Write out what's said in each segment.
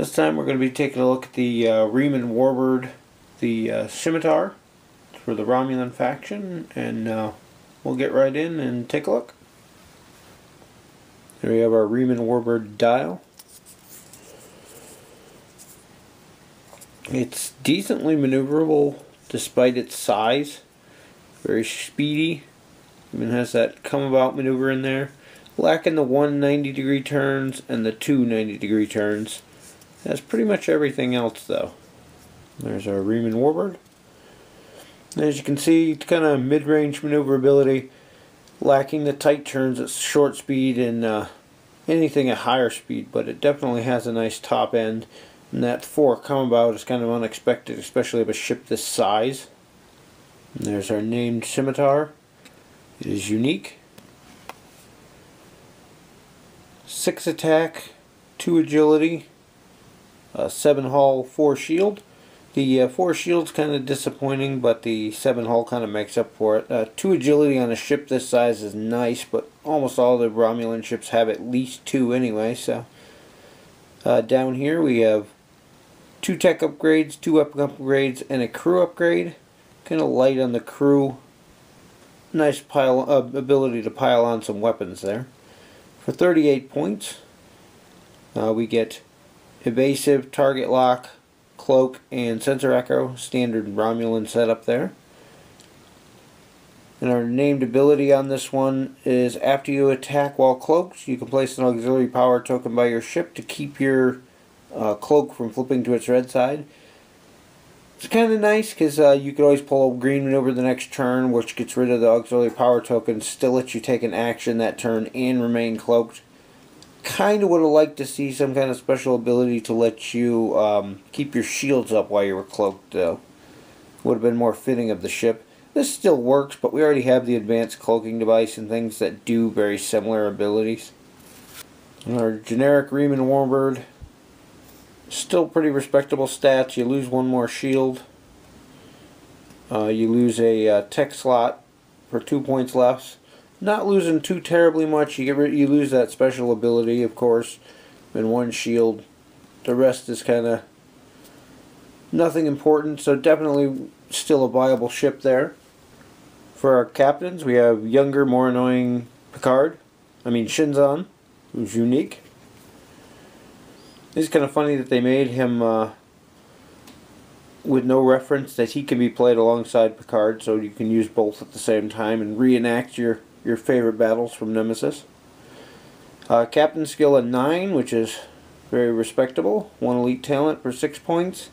This time we're going to be taking a look at the Reman Warbird, the Scimitar for the Romulan faction, and we'll get right in and take a look. Here we have our Reman Warbird dial. It's decently maneuverable despite its size. Very speedy. Even has that come about maneuver in there. Lacking the 1 90-degree turns and the 2 90-degree turns. Has pretty much everything else though. There's our Reman Warbird. As you can see, it's kind of mid-range maneuverability, lacking the tight turns at short speed and anything at higher speed, but it definitely has a nice top end. And that 4 come about is kind of unexpected, especially of a ship this size. And there's our named Scimitar. It is unique. 6 attack, 2 agility, 7 hull, 4 shield. The 4 shield's kind of disappointing, but the 7 hull kind of makes up for it. 2 agility on a ship this size is nice, but almost all the Romulan ships have at least 2 anyway. So down here we have 2 tech upgrades, 2 weapon upgrades, and a crew upgrade. Kind of light on the crew. Nice ability to pile on some weapons there. For 38 points, we get evasive, target lock, cloak, and sensor echo. Standard Romulan setup there. And our named ability on this one is after you attack while cloaked, you can place an auxiliary power token by your ship to keep your cloak from flipping to its red side. It's kind of nice because you can always pull a green maneuver the next turn, which gets rid of the auxiliary power token, still lets you take an action that turn and remain cloaked. Kind of would have liked to see some kind of special ability to let you keep your shields up while you were cloaked, though. Would have been more fitting of the ship. This still works, but we already have the advanced cloaking device and things that do very similar abilities. And our generic Reman Warbird. Still pretty respectable stats. You lose 1 more shield. You lose a tech slot for 2 points less. Not losing too terribly much. You lose that special ability, of course, and 1 shield. The rest is kind of nothing important, so definitely still a viable ship there. For our captains, we have younger, more annoying Picard. Shinzon, who's unique. It's kind of funny that they made him with no reference that he can be played alongside Picard, so you can use both at the same time and reenact your favorite battles from Nemesis. Captain skill at 9, which is very respectable. 1 elite talent for 6 points.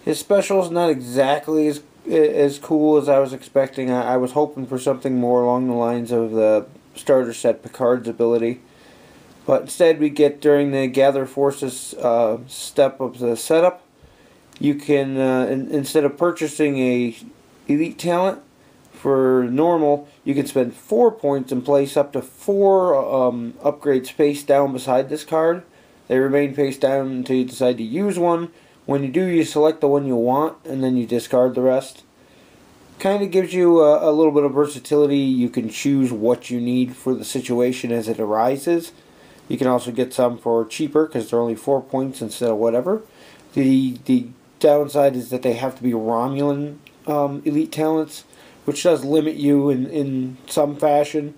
His special is not exactly as cool as I was expecting. I was hoping for something more along the lines of the starter set Picard's ability. But instead we get, during the gather forces step of the setup, you can, instead of purchasing a elite talent for normal, you can spend 4 points and place up to 4 upgrades face down beside this card. They remain face down until you decide to use one. When you do, you select the one you want and then you discard the rest. Kind of gives you a little bit of versatility. You can choose what you need for the situation as it arises. You can also get some for cheaper because they're only 4 points instead of whatever. The downside is that they have to be Romulan elite talents, which does limit you in some fashion.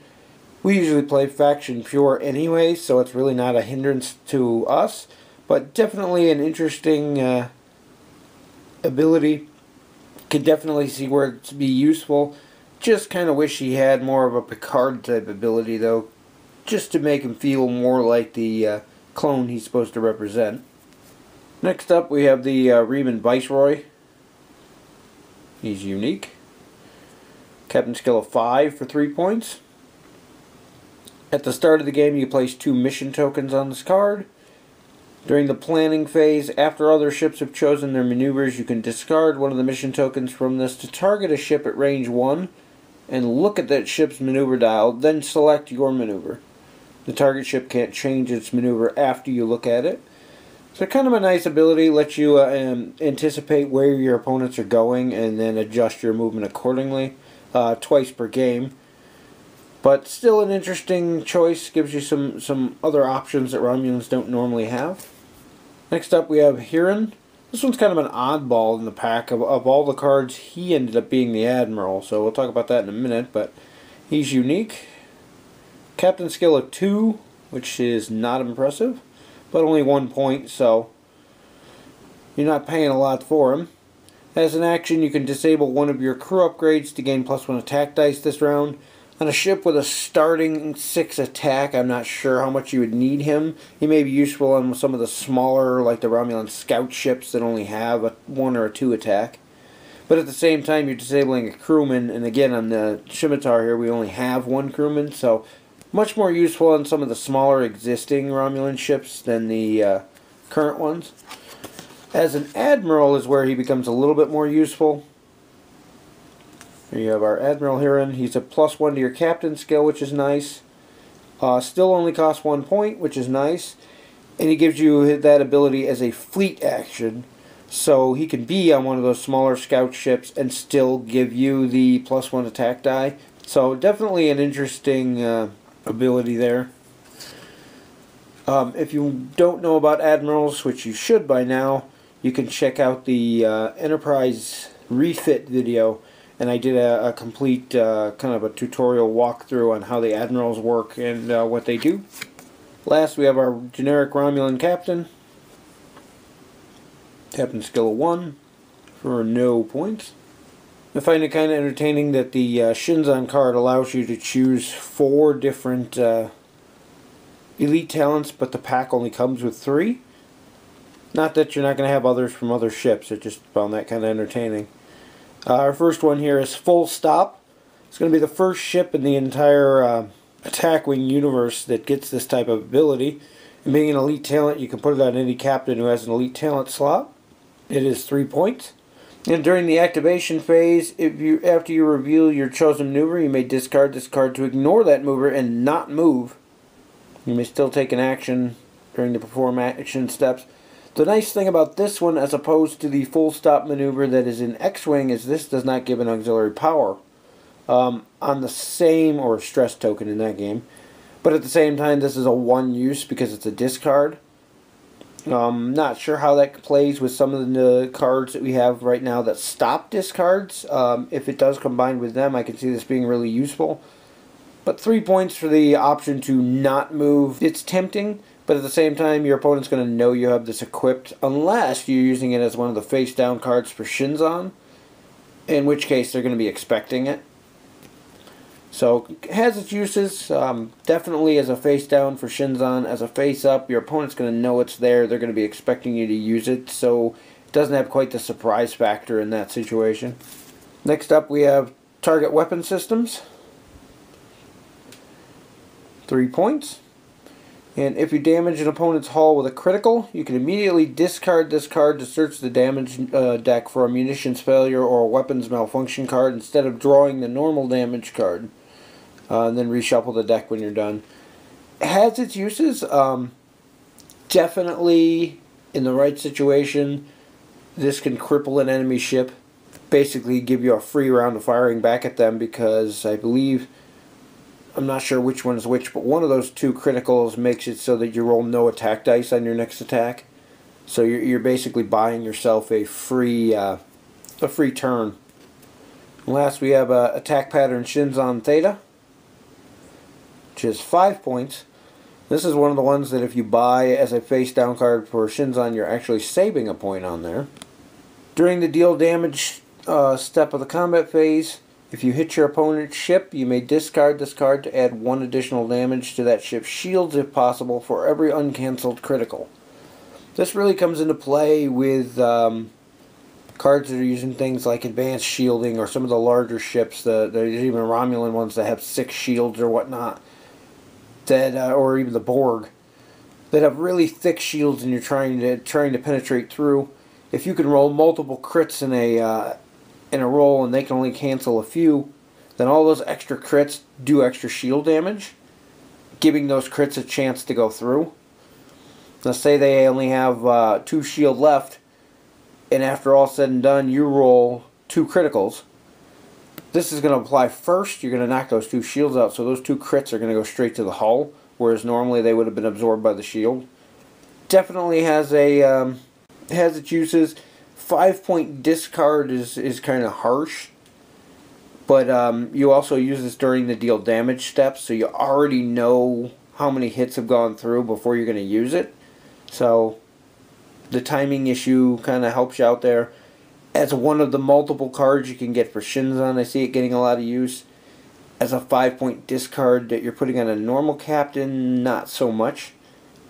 We usually play faction pure anyway, so it's really not a hindrance to us, but definitely an interesting ability. Could definitely see where it'd be useful. Just kind of wish he had more of a Picard type ability though, just to make him feel more like the clone he's supposed to represent. Next up we have the Reiner Viceroy. He's unique. Captain skill of 5 for 3 points. At the start of the game you place 2 mission tokens on this card. During the planning phase, after other ships have chosen their maneuvers, you can discard one of the mission tokens from this to target a ship at range 1 and look at that ship's maneuver dial, then select your maneuver. The target ship can't change its maneuver after you look at it. So kind of a nice ability, lets you anticipate where your opponents are going and then adjust your movement accordingly. Twice per game. But still an interesting choice, gives you some other options that Romulans don't normally have. Next up we have Hereand. This one's kind of an oddball in the pack. Of all the cards, he ended up being the Admiral, so we'll talk about that in a minute, but he's unique. Captain skill of 2, which is not impressive, but only 1 point, so you're not paying a lot for him. As an action, you can disable one of your crew upgrades to gain +1 attack dice this round. On a ship with a starting 6 attack, I'm not sure how much you would need him. He may be useful on some of the smaller, like the Romulan scout ships that only have a 1 or a 2 attack. But at the same time, you're disabling a crewman, and again on the Scimitar here, we only have 1 crewman, so much more useful on some of the smaller existing Romulan ships than the current ones. As an Admiral is where he becomes a little bit more useful. Here you have our Admiral Hereand. He's a +1 to your captain skill, which is nice. Still only costs 1 point, which is nice. And he gives you that ability as a fleet action. So he can be on one of those smaller scout ships and still give you the +1 attack die. So definitely an interesting ability there. If you don't know about Admirals, which you should by now, you can check out the Enterprise refit video, and I did a complete kind of a tutorial walkthrough on how the Admirals work and what they do. Last we have our generic Romulan Captain. Captain skill of 1 for no points. I find it kind of entertaining that the Shinzon card allows you to choose 4 different elite talents, but the pack only comes with 3. Not that you're not going to have others from other ships, I just found that kind of entertaining. Our first one here is Full Stop. It's going to be the first ship in the entire attack wing universe that gets this type of ability. And being an elite talent, you can put it on any captain who has an elite talent slot. It is 3 points. And during the activation phase, after you reveal your chosen maneuver, you may discard this card to ignore that maneuver and not move. You may still take an action during the perform action steps. The nice thing about this one, as opposed to the full stop maneuver that is in X-Wing, is this does not give an auxiliary power on the same, or stress token in that game. But at the same time, this is a 1 use because it's a discard. Not sure how that plays with some of the cards that we have right now that stop discards. If it does combine with them, I can see this being really useful. But 3 points for the option to not move. It's tempting, but at the same time, your opponent's going to know you have this equipped, unless you're using it as one of the face-down cards for Shinzon, in which case they're going to be expecting it. So, it has its uses, definitely as a face-down for Shinzon. As a face-up, your opponent's going to know it's there, they're going to be expecting you to use it, so it doesn't have quite the surprise factor in that situation. Next up, we have Target Weapon Systems. 3 points. And if you damage an opponent's hull with a critical, you can immediately discard this card to search the damage deck for a munitions failure or a weapons malfunction card instead of drawing the normal damage card. And then reshuffle the deck when you're done. It has its uses. Definitely, in the right situation, this can cripple an enemy ship. Basically give you a free round of firing back at them, because I believe, I'm not sure which one is which, but one of those 2 criticals makes it so that you roll no attack dice on your next attack. So you're basically buying yourself a free turn. And last we have Attack Pattern Shinzon Theta, which is 5 points. This is one of the ones that if you buy as a face-down card for Shinzon, you're actually saving a point on there. During the deal damage step of the combat phase, if you hit your opponent's ship, you may discard this card to add 1 additional damage to that ship's shields if possible for every uncancelled critical. This really comes into play with cards that are using things like advanced shielding, or some of the larger ships. There's even Romulan ones that have 6 shields or whatnot, that or even the Borg, that have really thick shields, and you're trying to penetrate through. If you can roll multiple crits in a roll and they can only cancel a few, then all those extra crits do extra shield damage, giving those crits a chance to go through. Let's say they only have 2 shield left, and after all said and done you roll 2 criticals. This is going to apply first. You're going to knock those 2 shields out, so those 2 crits are going to go straight to the hull, whereas normally they would have been absorbed by the shield. Definitely has its uses. 5-point discard is kind of harsh, but you also use this during the deal damage steps, so you already know how many hits have gone through before you're going to use it. So the timing issue kind of helps you out there. As one of the multiple cards you can get for Shinzon, I see it getting a lot of use. As a 5-point discard that you're putting on a normal captain, not so much.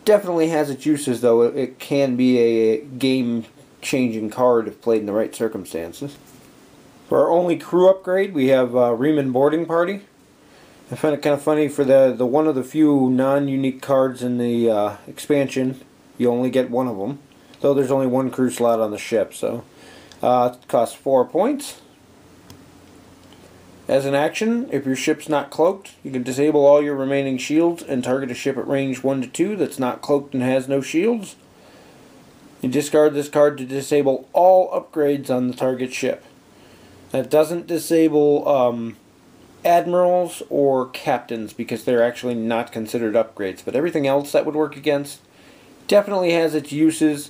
Definitely has its uses, though. It can be a game-changing card if played in the right circumstances. For our only crew upgrade, we have Reman Boarding Party. I find it kind of funny, for the one of the few non-unique cards in the expansion, you only get one of them. Though there's only 1 crew slot on the ship, so it costs 4 points. As an action, if your ship's not cloaked, you can disable all your remaining shields and target a ship at range 1 to 2 that's not cloaked and has no shields. You discard this card to disable all upgrades on the target ship. That doesn't disable admirals or captains, because they're actually not considered upgrades, but everything else that would work against definitely has its uses.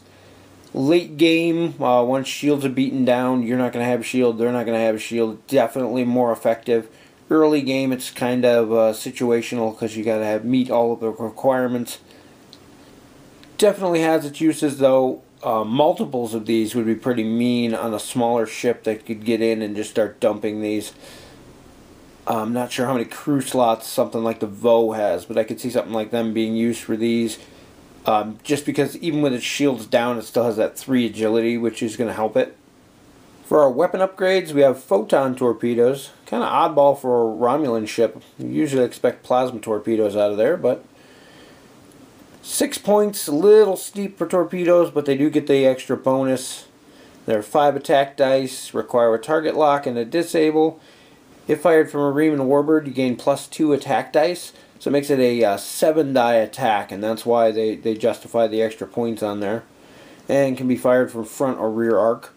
Late game, once shields are beaten down, you're not going to have a shield, they're not going to have a shield. Definitely more effective. Early game, it's kind of situational, because you got to meet all of the requirements. Definitely has its uses, though. Multiples of these would be pretty mean on a smaller ship that could get in and just start dumping these. I'm not sure how many crew slots something like the Vo has, but I could see something like them being used for these. Just because even with its shields down, it still has that 3 agility, which is going to help it. For our weapon upgrades, we have Photon Torpedoes. Kind of oddball for a Romulan ship. You usually expect plasma torpedoes out of there, but 6 points, a little steep for torpedoes, but they do get the extra bonus. They're 5 attack dice, require a target lock and a disable. If fired from a Reman Warbird, you gain +2 attack dice. So it makes it a 7-die attack, and that's why they justify the extra points on there. And can be fired from front or rear arc.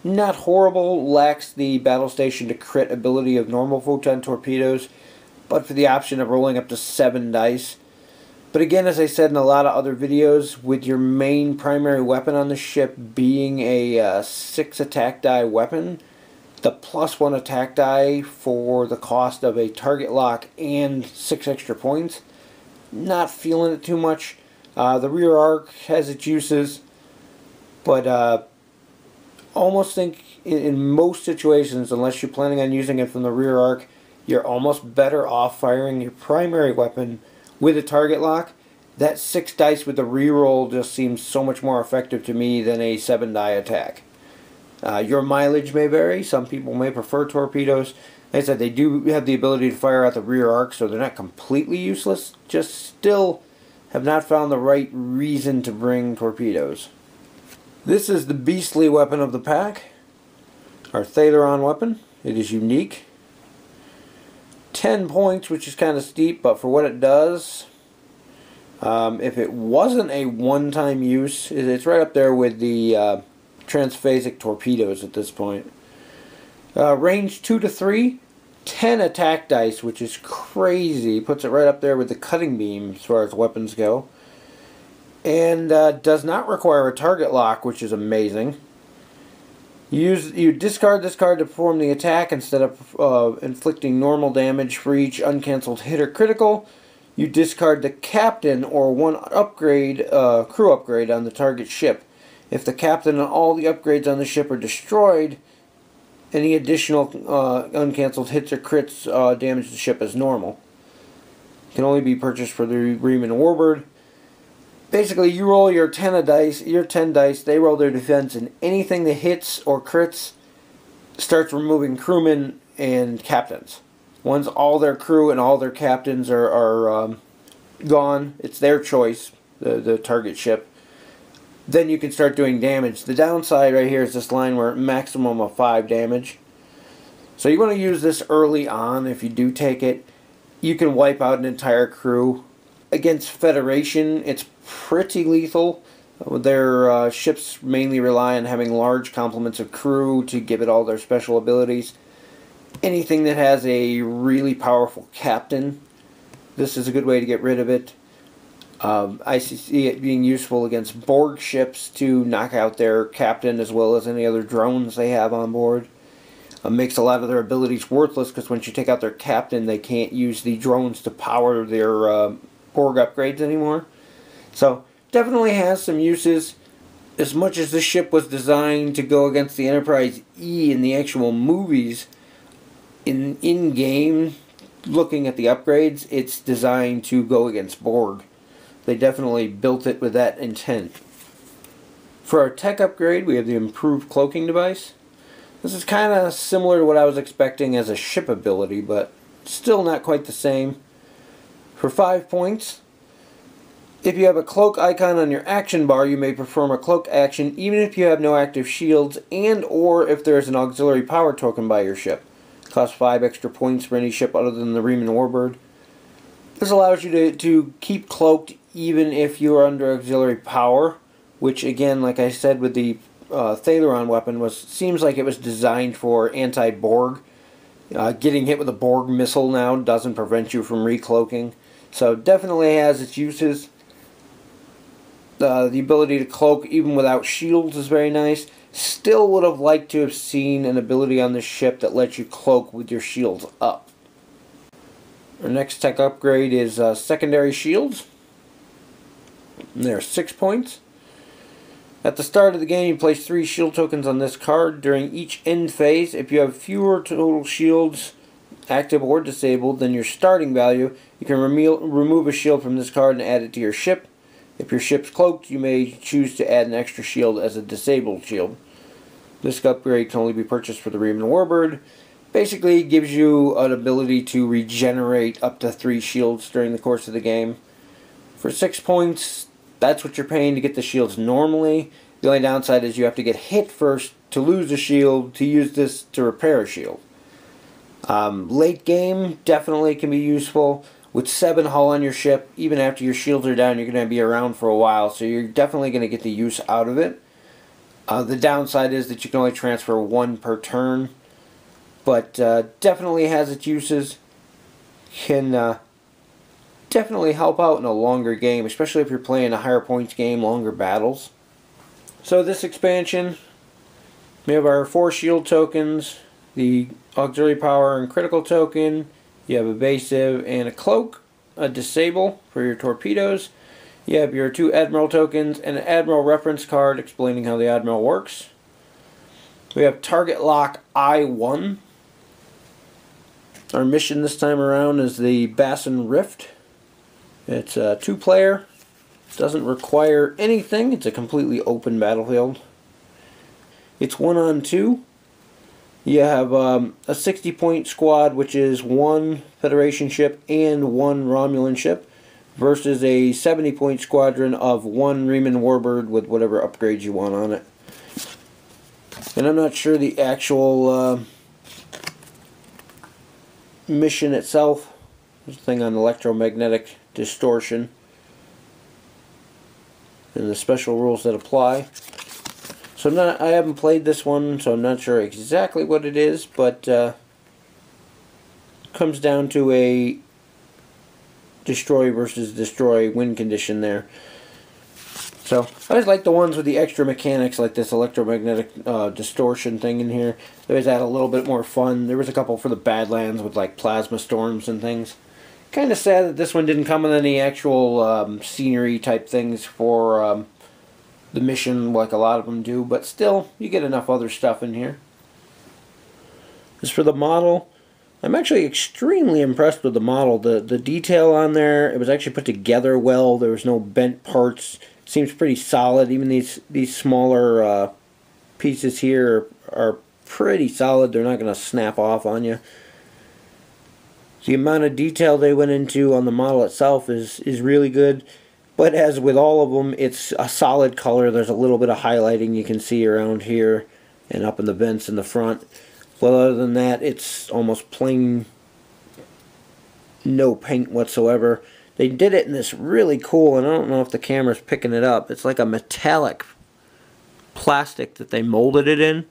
Not horrible, lacks the battle station to crit ability of normal Photon Torpedoes, but for the option of rolling up to 7 dice. But again, as I said in a lot of other videos, with your main primary weapon on the ship being a 6 attack die weapon, the +1 attack die for the cost of a target lock and 6 extra points, not feeling it too much. The rear arc has its uses, but almost think in most situations, unless you're planning on using it from the rear arc, you're almost better off firing your primary weapon with a target lock. That 6 dice with the reroll just seems so much more effective to me than a 7-die attack. Your mileage may vary. Some people may prefer torpedoes. Like I said, they do have the ability to fire out the rear arc, so they're not completely useless. Just still have not found the right reason to bring torpedoes. This is the beastly weapon of the pack. Our thalaron weapon. It is unique. 10 points, which is kind of steep, but for what it does, if it wasn't a one-time use, it's right up there with the transphasic torpedoes at this point. Range 2 to 3, 10 attack dice, which is crazy. Puts it right up there with the cutting beam as far as weapons go. And does not require a target lock, which is amazing. You discard this card to perform the attack instead of inflicting normal damage for each uncancelled hit or critical. You discard the captain or 1 upgrade, crew upgrade on the target ship. If the captain and all the upgrades on the ship are destroyed, any additional uncancelled hits or crits damage the ship as normal. Can only be purchased for the Reman Warbird. Basically, you roll your 10 dice, they roll their defense, and anything that hits or crits starts removing crewmen and captains. Once all their crew and all their captains are gone, it's their choice, the target ship, then you can start doing damage. The downside right here is this line where maximum of 5 damage. So you want to use this early on if you do take it. You can wipe out an entire crew. Against Federation, it's pretty lethal. Their ships mainly rely on having large complements of crew to give it all their special abilities. anything that has a really powerful captain, this is a good way to get rid of it. I see it being useful against Borg ships to knock out their captain as well as any other drones they have on board. Makes a lot of their abilities worthless because once you take out their captain, they can't use the drones to power their Borg upgrades anymore. So, definitely has some uses. As much as this ship was designed to go against the Enterprise E in the actual movies, in-game, looking at the upgrades, it's designed to go against Borg. They definitely built it with that intent. For our tech upgrade, we have the improved cloaking device. This is kind of similar to what I was expecting as a ship ability, but still not quite the same. For 5 points, if you have a cloak icon on your action bar, you may perform a cloak action even if you have no active shields and or if there is an auxiliary power token by your ship. Costs 5 extra points for any ship other than the Reman Warbird. This allows you to keep cloaked even if you are under auxiliary power, which again, like I said with the thalaron weapon, seems like it was designed for anti-Borg. Getting hit with a Borg missile now doesn't prevent you from recloaking. So definitely has its uses. The ability to cloak even without shields is very nice. Still would have liked to have seen an ability on this ship that lets you cloak with your shields up. Our next tech upgrade is secondary shields. And they're 6 points. At the start of the game, you place 3 shield tokens on this card. During each end phase, if you have fewer total shields, active or disabled, than your starting value, you can remove a shield from this card and add it to your ship. If your ship's cloaked, you may choose to add an extra shield as a disabled shield. This upgrade can only be purchased for the Reman Warbird. Basically, it gives you an ability to regenerate up to 3 shields during the course of the game. For 6 points, that's what you're paying to get the shields normally. The only downside is you have to get hit first to lose a shield to use this to repair a shield. Late game definitely can be useful. With 7 hull on your ship, even after your shields are down, you're going to be around for a while, so you're definitely going to get the use out of it. The downside is that you can only transfer 1 per turn, but definitely has its uses. Can definitely help out in a longer game, especially if you're playing a higher points game, longer battles. So this expansion, we have our 4 shield tokens, the auxiliary power and critical token. You have evasive and a cloak, a disable for your torpedoes. You have your 2 Admiral tokens and an Admiral reference card explaining how the Admiral works. We have target lock I-1. Our mission this time around is the Bassin Rift. It's a 2-player. Doesn't require anything. It's a completely open battlefield. It's 1-on-2. You have a 60-point squad, which is 1 Federation ship and 1 Romulan ship, versus a 70-point squadron of 1 Reman Warbird with whatever upgrades you want on it. And I'm not sure the actual mission itself. There's a thing on electromagnetic distortion and the special rules that apply. So I haven't played this one, so I'm not sure exactly what it is, but comes down to a destroy versus destroy win condition there. So I always like the ones with the extra mechanics like this electromagnetic distortion thing in here. They always add a little bit more fun. There was a couple for the Badlands with like plasma storms and things. Kind of sad that this one didn't come with any actual scenery type things for the mission like a lot of them do, but still, you get enough other stuff in here. As for the model, I'm actually extremely impressed with the model. The detail on there, it was actually put together well. There was no bent parts. It seems pretty solid. Even these smaller pieces here are pretty solid. They're not going to snap off on you. The amount of detail they went into on the model itself is really good. But as with all of them, it's a solid color. There's a little bit of highlighting you can see around here and up in the vents in the front. But other than that, it's almost plain, no paint whatsoever. They did it in this really cool, and I don't know if the camera's picking it up. It's like a metallic plastic that they molded it in.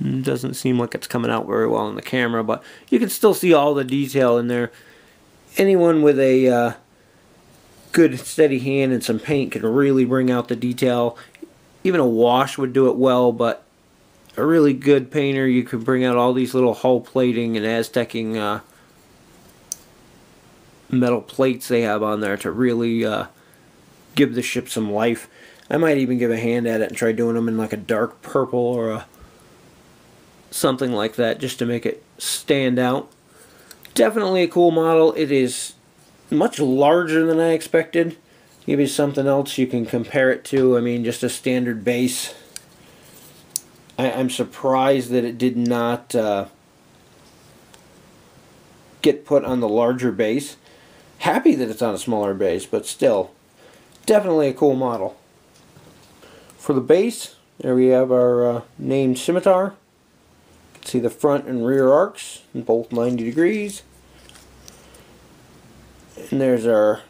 Doesn't seem like it's coming out very well on the camera, but you can still see all the detail in there. Anyone with a good steady hand and some paint can really bring out the detail. Even a wash would do it well, but a really good painter, you could bring out all these little hull plating and Aztecing metal plates they have on there to really give the ship some life. I might even give a hand at it and try doing them in like a dark purple or something like that, just to make it stand out. Definitely a cool model. It is much larger than I expected. Give you something else you can compare it to. I mean, just a standard base. I'm surprised that it did not get put on the larger base. Happy that it's on a smaller base, but still, definitely a cool model. For the base, there we have our named Scimitar. You can see the front and rear arcs, both 90 degrees. And there's our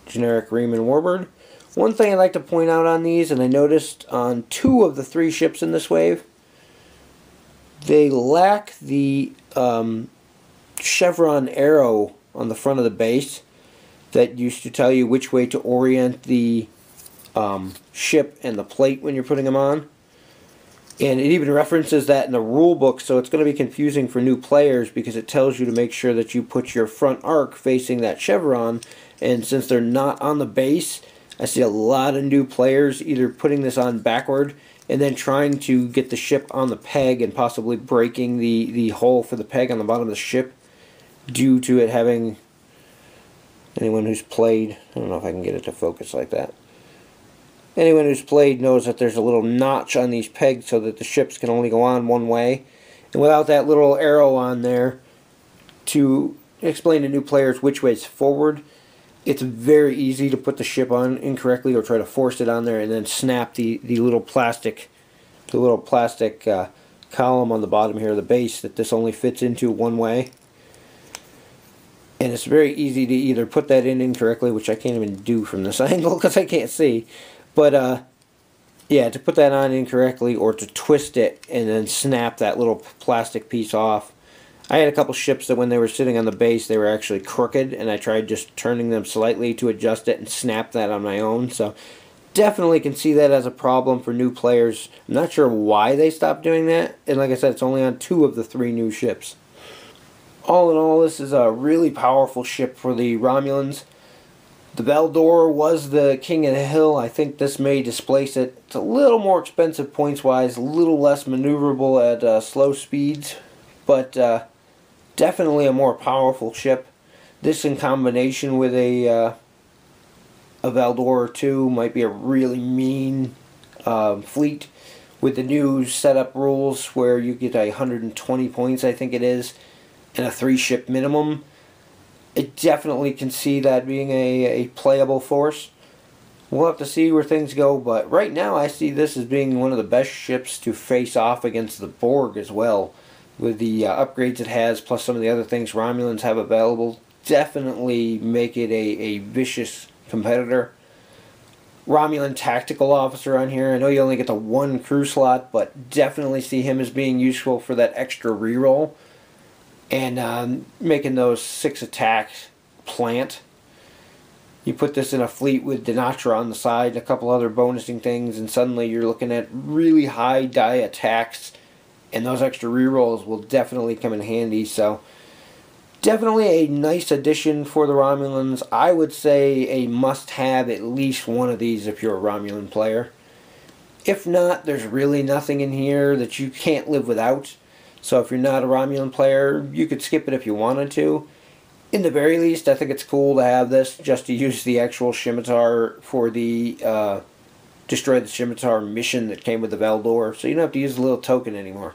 generic Reman Warbird. One thing I'd like to point out on these, and I noticed on 2 of the 3 ships in this wave, they lack the chevron arrow on the front of the base that used to tell you which way to orient the ship and the plate when you're putting them on. And it even references that in the rule book, so it's going to be confusing for new players because it tells you to make sure that you put your front arc facing that chevron. And since they're not on the base, I see a lot of new players either putting this on backward and then trying to get the ship on the peg and possibly breaking the hole for the peg on the bottom of the ship due to it having, anyone who's played, I don't know if I can get it to focus like that. Anyone who's played knows that there's a little notch on these pegs so that the ships can only go on one way. And without that little arrow on there to explain to new players which way is forward, it's very easy to put the ship on incorrectly or try to force it on there and then snap the little plastic column on the bottom here of the base that this only fits into one way. And it's very easy to either put that in incorrectly, which I can't even do from this angle because I can't see. But, yeah, to put that on incorrectly or to twist it and then snap that little plastic piece off. I had a couple ships that when they were sitting on the base, they were actually crooked, and I tried just turning them slightly to adjust it and snap that on my own. So, definitely can see that as a problem for new players. I'm not sure why they stopped doing that, and like I said, it's only on 2 of the 3 new ships. All in all, this is a really powerful ship for the Romulans. The Valdor was the king of the hill. I think this may displace it. It's a little more expensive points-wise, a little less maneuverable at slow speeds, but definitely a more powerful ship. This in combination with a Valdor or 2 might be a really mean fleet with the new setup rules where you get 120 points, I think it is, and a 3-ship minimum. I definitely can see that being a playable force. We'll have to see where things go, but right now I see this as being one of the best ships to face off against the Borg as well. With the upgrades it has, plus some of the other things Romulans have available, definitely make it a vicious competitor. Romulan Tactical Officer on here. I know you only get the 1 crew slot, but definitely see him as being useful for that extra reroll. And making those 6 attacks plant. You put this in a fleet with Denatra on the side and a couple other bonusing things, and suddenly you're looking at really high die attacks, and those extra rerolls will definitely come in handy. So, definitely a nice addition for the Romulans. I would say a must-have at least one of these if you're a Romulan player. If not, there's really nothing in here that you can't live without. So if you're not a Romulan player, you could skip it if you wanted to. In the very least, I think it's cool to have this just to use the actual Scimitar for the Destroy the Scimitar mission that came with the Valdor. So you don't have to use the little token anymore.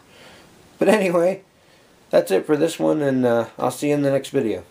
But anyway, that's it for this one, and I'll see you in the next video.